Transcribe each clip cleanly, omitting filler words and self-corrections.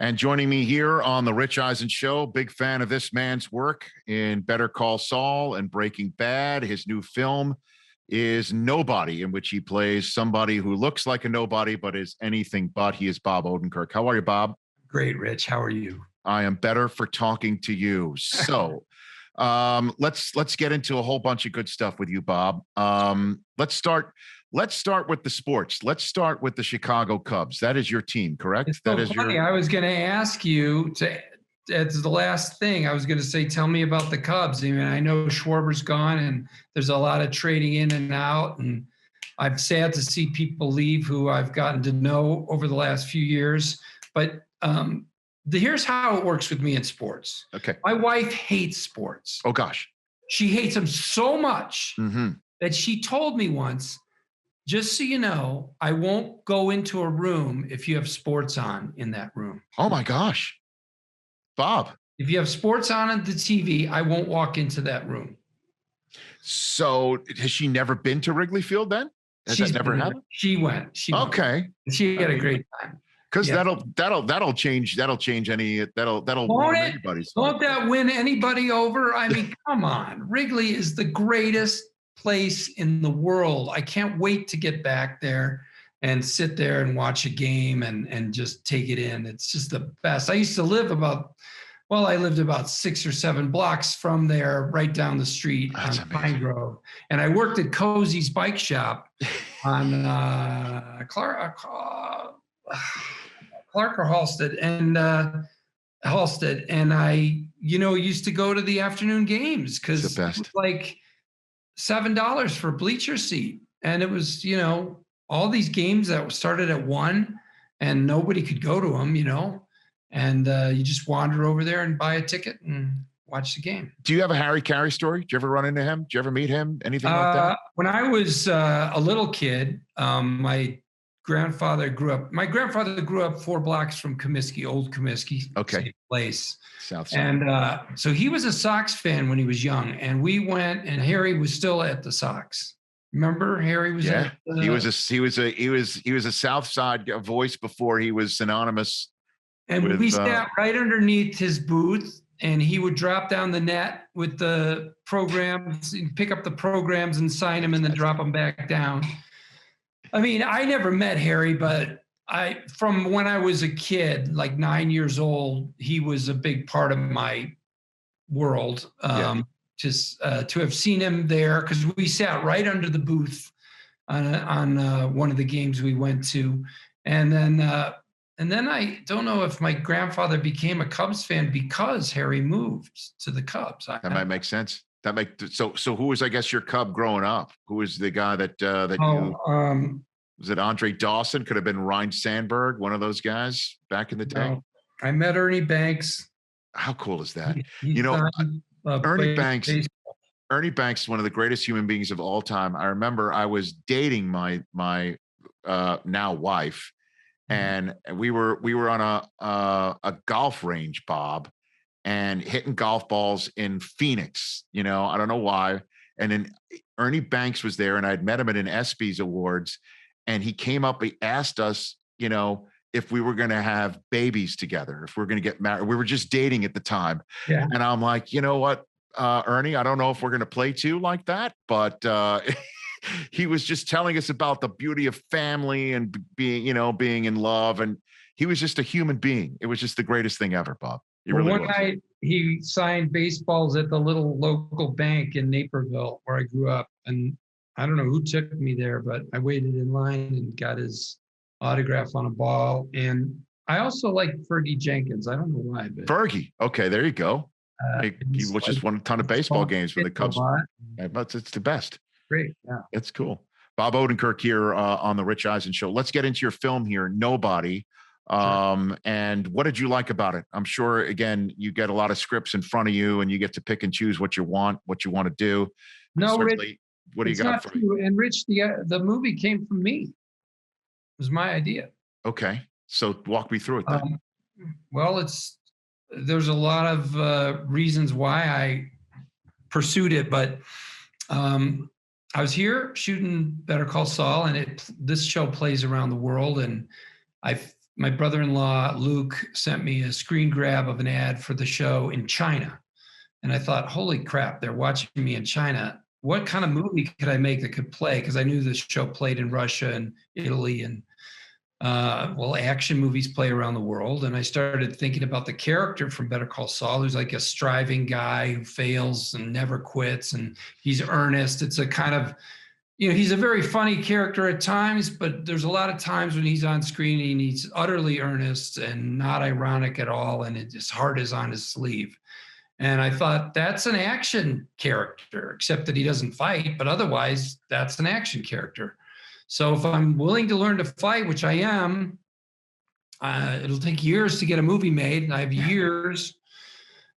And joining me here on the Rich Eisen Show, big fan of this man's work in Better Call Saul and Breaking Bad. His new film is Nobody, in which he plays somebody who looks like a nobody but is anything but. He is Bob Odenkirk. How are you, Bob? Great, Rich. How are you? I am better for talking to you. So let's get into a whole bunch of good stuff with you, Bob. Let's start with the sports. Let's start with the Chicago Cubs. That is your team, correct? It's so that is funny. I was going to ask you as the last thing, I was going to say, tell me about the Cubs. I mean, I know Schwarber's gone and there's a lot of trading in and out. And I'm sad to see people leave who I've gotten to know over the last few years. But here's how it works with me in sports. Okay. My wife hates sports. Oh, gosh. She hates them so much that she told me once, just so you know, I won't go into a room if you have sports on in that room. Oh, my gosh. Bob. If you have sports on the TV, I won't walk into that room. So has she never been to Wrigley Field then? Has that never happened? She went. Okay. She had a great time. Because that'll change any that'll won't win anybody's. Won't that win anybody over? I mean, come on. Wrigley is the greatest place in the world. I can't wait to get back there and sit there and watch a game and just take it in. It's just the best. I used to live I lived about 6 or 7 blocks from there, right down the street on Pine Grove. And I worked at Cozy's Bike Shop on Clark or Halsted, and I, used to go to the afternoon games because it was like $7 for a bleacher seat. And it was, all these games that started at 1 and nobody could go to them, and you just wander over there and buy a ticket and watch the game. Do you have a Harry Carey story? Did you ever run into him? Did you ever meet him? Anything like that? When I was a little kid, my grandfather grew up 4 blocks from Comiskey, Old Comiskey, same place. South side. And so he was a Sox fan when he was young, and we went, and Harry was still at the Sox. Remember, Harry was he was a South Side voice before he was synonymous. And we sat right underneath his booth, and he would drop down the net with the programs, pick up the programs and sign them and then drop them back down. I mean, I never met Harry, but from when I was a kid, like 9 years old, he was a big part of my world. Just to have seen him there, because we sat right under the booth on one of the games we went to. And then I don't know if my grandfather became a Cubs fan because Harry moved to the Cubs. That might make sense. So who was, I guess, your Cub growing up? Who was the guy was it Andre Dawson? Could have been Ryne Sandberg, one of those guys back in the day. No, I met Ernie Banks. How cool is that? Ernie Banks is one of the greatest human beings of all time. I remember I was dating my now wife, and we were on a golf range, Bob, and hitting golf balls in Phoenix. I don't know why. And then Ernie Banks was there, and I'd met him at an ESPYs Awards, and he came up, he asked us, if we were going to have babies together, if we were going to get married. We were just dating at the time. Yeah. And I'm like, you know what, Ernie, I don't know if we're going to play two like that, but he was just telling us about the beauty of family and being in love. And he was just a human being. It was just the greatest thing ever, Bob. One night he signed baseballs at the little local bank in Naperville where I grew up. And I don't know who took me there, but I waited in line and got his autograph on a ball. And I also like Fergie Jenkins. I don't know why, but Fergie. Okay, there you go. He just won a ton of baseball games for the Cubs. But it's the best. Great. Yeah. It's cool. Bob Odenkirk here on the Rich Eisen Show. Let's get into your film here, Nobody. Sure. And what did you like about it? I'm sure, again, you get a lot of scripts in front of you and you get to pick and choose what you want to do. No, Rich, what do you got for me? And Rich, the movie came from me. It was my idea. Okay. So walk me through it then. Well, there's a lot of reasons why I pursued it, but I was here shooting Better Call Saul, and this show plays around the world, and my brother-in-law, Luke, sent me a screen grab of an ad for the show in China. And I thought, holy crap, they're watching me in China. What kind of movie could I make that could play? Because I knew the show played in Russia and Italy and action movies play around the world. And I started thinking about the character from Better Call Saul, who's like a striving guy who fails and never quits. And he's earnest. It's a kind of, he's a very funny character at times, but there's a lot of times when he's on screen and he's utterly earnest and not ironic at all. And his heart is on his sleeve. And I thought, that's an action character, except that he doesn't fight, but otherwise that's an action character. So if I'm willing to learn to fight, which I am, it'll take years to get a movie made, and I have years.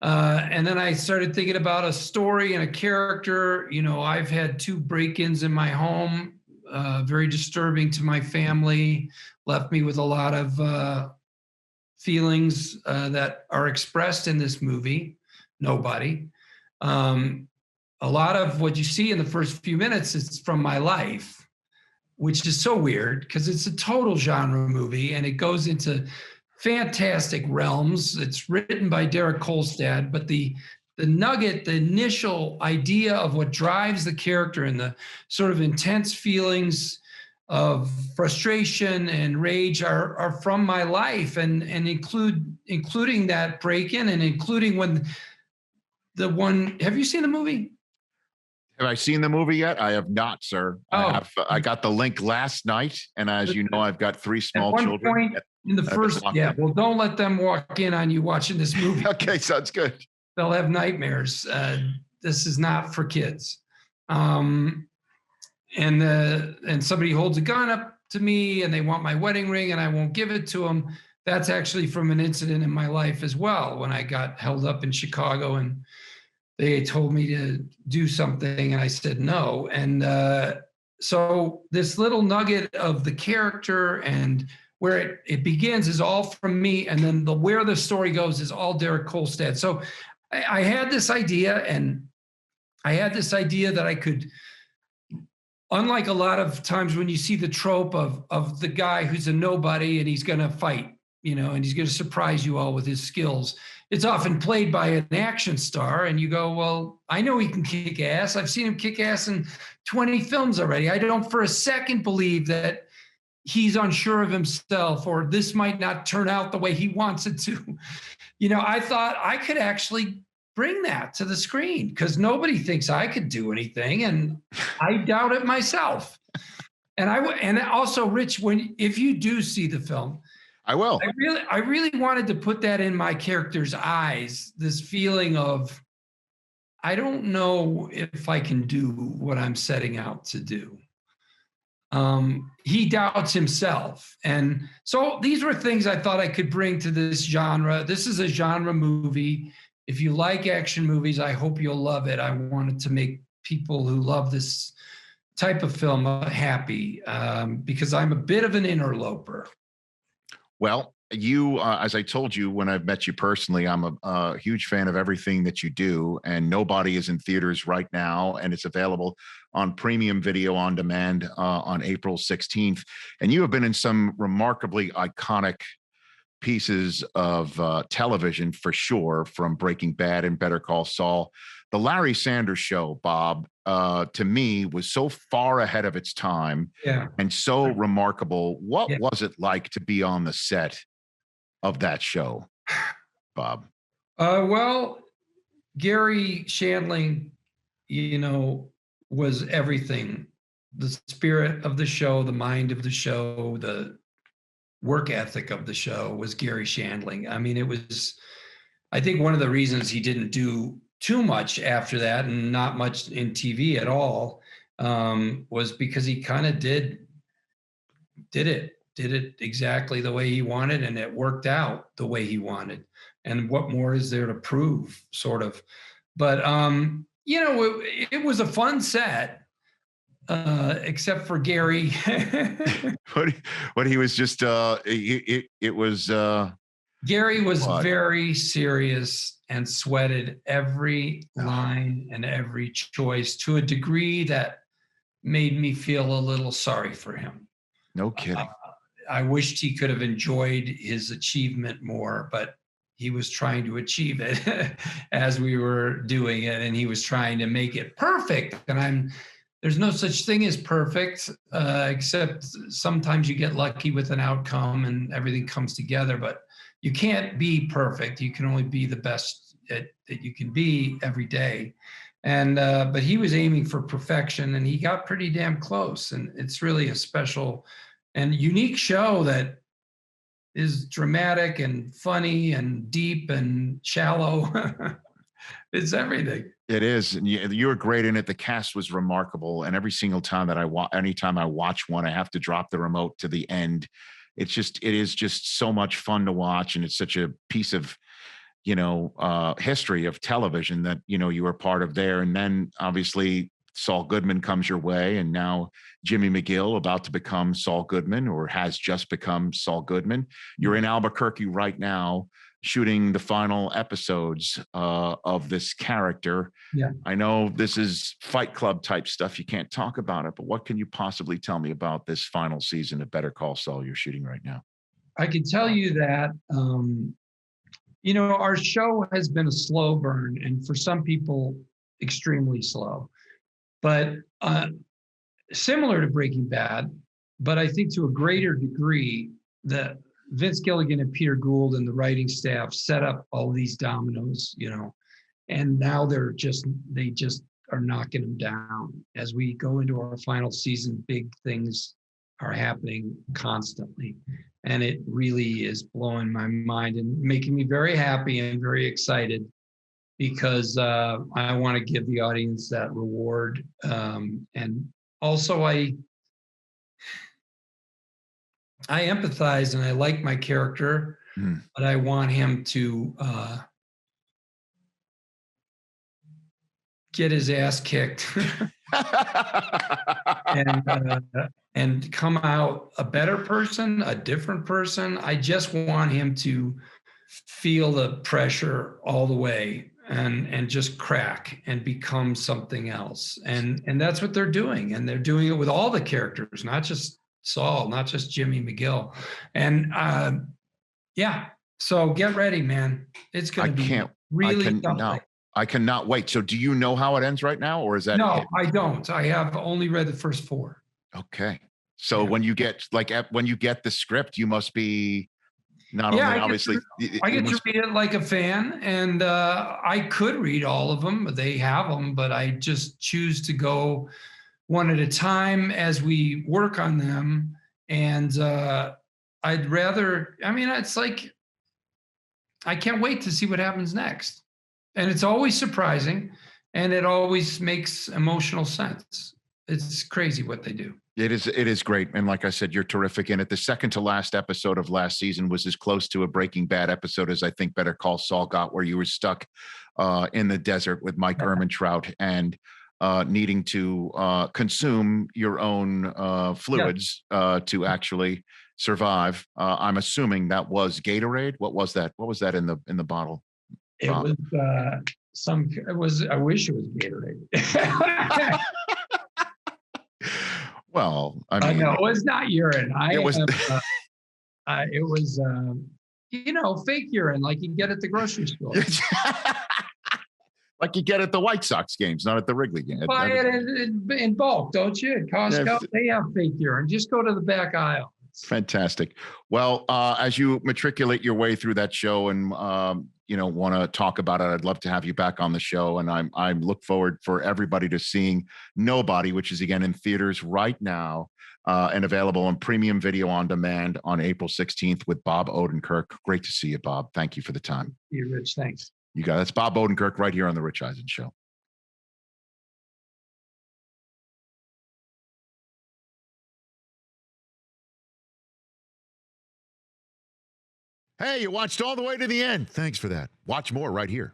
And then I started thinking about a story and a character. I've had 2 break-ins in my home, very disturbing to my family, left me with a lot of feelings that are expressed in this movie. Nobody. A lot of what you see in the first few minutes is from my life, which is so weird because it's a total genre movie and it goes into fantastic realms. It's written by Derek Kolstad, but the nugget, the initial idea of what drives the character and the sort of intense feelings of frustration and rage are from my life and including that break-in and including when have you seen the movie? Have I seen the movie yet? I have not, sir. Oh. I got the link last night. And as you know, I've got 3 small children. Point in the first, well, don't let them walk in on you watching this movie. Okay, sounds good. They'll have nightmares. This is not for kids. And somebody holds a gun up to me and they want my wedding ring and I won't give it to them. That's actually from an incident in my life as well, when I got held up in Chicago and they told me to do something and I said no. And so this little nugget of the character and where it begins is all from me. And then where the story goes is all Derek Kolstad. So I had this idea that I could, unlike a lot of times when you see the trope of the guy who's a nobody and he's going to fight, and he's going to surprise you all with his skills. It's often played by an action star and you go, well, I know he can kick ass. I've seen him kick ass in 20 films already. I don't for a second believe that he's unsure of himself or this might not turn out the way he wants it to. I thought I could actually bring that to the screen because nobody thinks I could do anything and I doubt it myself. And also, Rich, if you do see the film, I will. I really wanted to put that in my character's eyes, this feeling of, I don't know if I can do what I'm setting out to do. He doubts himself. And so these were things I thought I could bring to this genre. This is a genre movie. If you like action movies, I hope you'll love it. I wanted to make people who love this type of film happy because I'm a bit of an interloper. Well, you, as I told you when I've met you personally, I'm a huge fan of everything that you do, and Nobody is in theaters right now, and it's available on premium video on demand on April 16th. And you have been in some remarkably iconic pieces of television for sure, from Breaking Bad and Better Call Saul. The Larry Sanders Show, Bob, to me was so far ahead of its time and so remarkable. What was it like to be on the set of that show, Bob? Well, Garry Shandling, was everything. The spirit of the show, the mind of the show, the work ethic of the show was Garry Shandling. I mean, it was, I think one of the reasons he didn't do too much after that and not much in TV at all was because he kind of did it exactly the way he wanted, and it worked out the way he wanted. And what more is there to prove, sort of? But it was a fun set, except for Garry. But he was just it was Garry was very serious and sweated every line and every choice to a degree that made me feel a little sorry for him. No kidding. I wished he could have enjoyed his achievement more, but he was trying to achieve it as we were doing it, and he was trying to make it perfect. And there's no such thing as perfect, except sometimes you get lucky with an outcome and everything comes together, but you can't be perfect. You can only be the best that you can be every day. And but he was aiming for perfection, and he got pretty damn close. And it's really a special and unique show that is dramatic and funny and deep and shallow. It's everything. It is. And you were great in it. The cast was remarkable. And every single time that anytime I watch one, I have to drop the remote to the end. It is just so much fun to watch. And it's such a piece of, history of television that, you were part of there. And then obviously Saul Goodman comes your way, and now Jimmy McGill about to become Saul Goodman, or has just become Saul Goodman. You're in Albuquerque right now shooting the final episodes of this character. Yeah. I know this is Fight Club type stuff. You can't talk about it, but what can you possibly tell me about this final season of Better Call Saul you're shooting right now? I can tell you that, our show has been a slow burn, and for some people, extremely slow. But similar to Breaking Bad, but I think to a greater degree, that Vince Gilligan and Peter Gould and the writing staff set up all these dominoes, and now they just are knocking them down. As we go into our final season, big things are happening constantly. And it really is blowing my mind and making me very happy and very excited, because I want to give the audience that reward. And also I empathize and I like my character, but I want him to get his ass kicked and come out a better person, a different person. I just want him to feel the pressure all the way and just crack and become something else. And that's what they're doing. And they're doing it with all the characters, not just Saul, not just Jimmy McGill. And so get ready, man. It's going to be really something. I cannot wait. So do you know how it ends right now, or is that? No, I don't. I have only read the first 4. Okay. So when you get the script, you must be not only obviously. I get to read it like a fan, and I could read all of them. They have them, but I just choose to go one at a time as we work on them. And I'd rather, it's like, I can't wait to see what happens next. And it's always surprising, and it always makes emotional sense. It's crazy what they do. It is great. And like I said, you're terrific in it. The second to last episode of last season was as close to a Breaking Bad episode as I think Better Call Saul got, where you were stuck in the desert with Mike Ehrmantraut and needing to consume your own fluids to actually survive. I'm assuming that was Gatorade. What was that? What was that in the bottle? It was I wish it was Gatorade. Well, no, it was not urine. It was fake urine, like you get at the grocery store. Like you get at the White Sox games, not at the Wrigley game. Buy it in bulk, don't you? At Costco, they have fake urine. Just go to the back aisle. Fantastic. Well, as you matriculate your way through that show and want to talk about it, I'd love to have you back on the show. And I look forward for everybody to seeing Nobody, which is again in theaters right now and available on premium video on demand on April 16th with Bob Odenkirk. Great to see you, Bob. Thank you for the time. You, Rich. Thanks. You got it. That's Bob Odenkirk right here on the Rich Eisen Show. Hey, you watched all the way to the end. Thanks for that. Watch more right here.